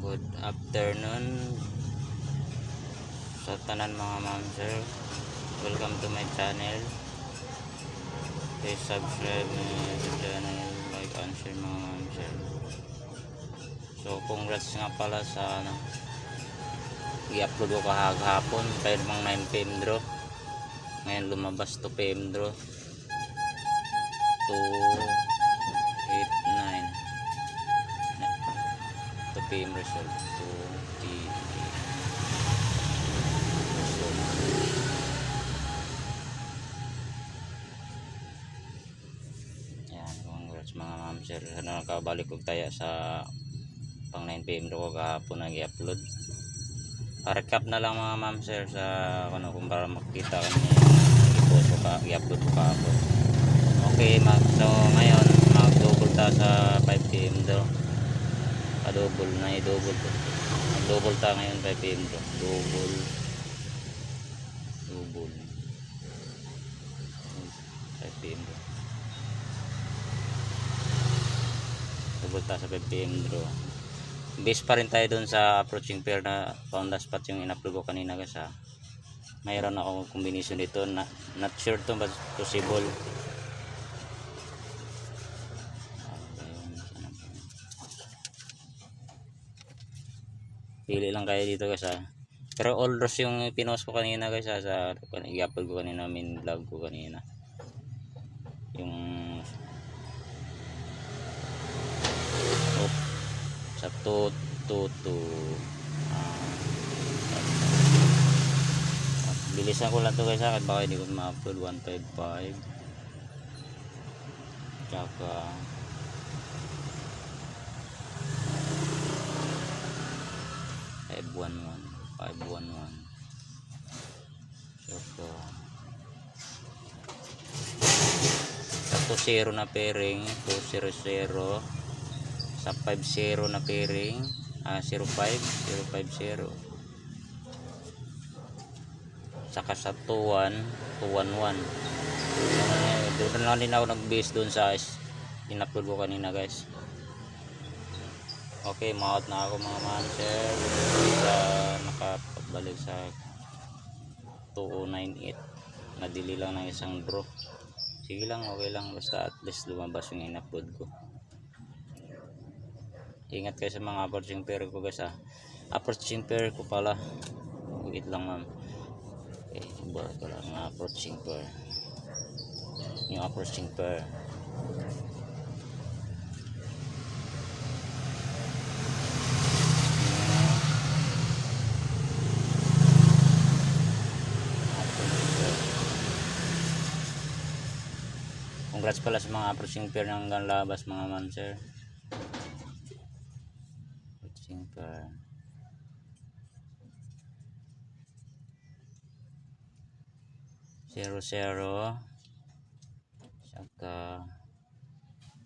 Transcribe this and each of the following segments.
Good afternoon sa tanan mga ma'am sir. Welcome to my channel. Please subscribe my channel, like and share mga ma'am sir. So congrats nga pala sa i-upload ko kahapon kahit mang 9 PM draw. Ngayon lumabas to PM draw 289 to PM result 2 result. Yan, congrats mga ma'am sir. Nakabalik ko tayo sa pang 9 PM draw ko kahapon nag-i-upload. Pa-recap na lang mga ma'am sir sa kung para makita kami i-post ko i-upload ko kahapon. Okay, so ngayon mag-double ta sa 5 PM draw. Pa-double na i-double to. Mag-double ta ngayon 5 PM draw. Double 5 PM draw. Double ta sa 5 PM draw. Base pa rin tayo dun sa approaching pair na found the spot yung in-upload ko kanina guys ha. Mayroon ako combination dito na not sure to but possible. Pili lang kayo dito guys ha. Pero all rows yung pinost ko kanina guys ha, sa i-upload ko kanina, main vlog ko kanina. Yung sa 222 bilisan ko lang to guys ha, baka hindi ko ma-upload. 155 tsaka 511 tsaka sa 20 na pairing 200 sa 50 na pairing 050 saka sa 211 doon lang din ako nag-base doon sa in-upload ko kanina guys. Okay, ma-out na ako mga man sir sa nakabalik sa 2098 nadili lang ng isang draw. Sige lang, okay lang, basta at least lumabas yung in-upload ko. Ingat kayo sa mga approaching pair ko guys ha. Approaching pair ko pala, wait lang ma'am. Okay, buhat ko lang ang approaching pair. Yung approaching pair congrats pala sa mga approaching pair ng hanggang labas mga man sir. Approaching pair 00 saka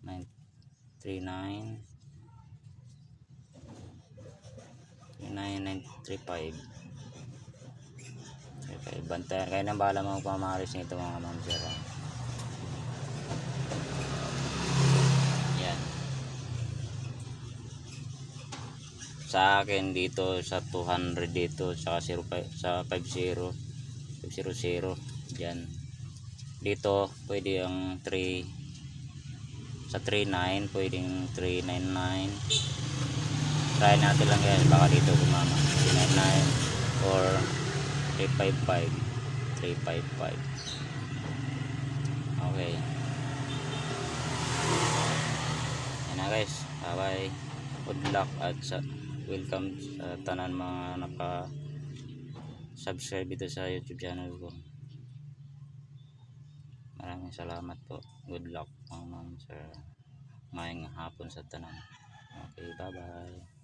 939 935 bantayan kayo ng bala mga pamaris nito mga ma'am sir. Yan sa akin dito sa 200 dito saka 05 sa 50 dyan. Dito pwede ang 3 sa 39 pwedeng 399. Try natin lang guys, baka dito gumama 399 or 355. Okay, yan na guys, bye bye, good luck at welcome sa tanan mga naka subscribe dito sa YouTube channel ko. Maraming salamat po. Good luck mga ma'am sir. Mayang hapon sa tanan. Okay, bye bye.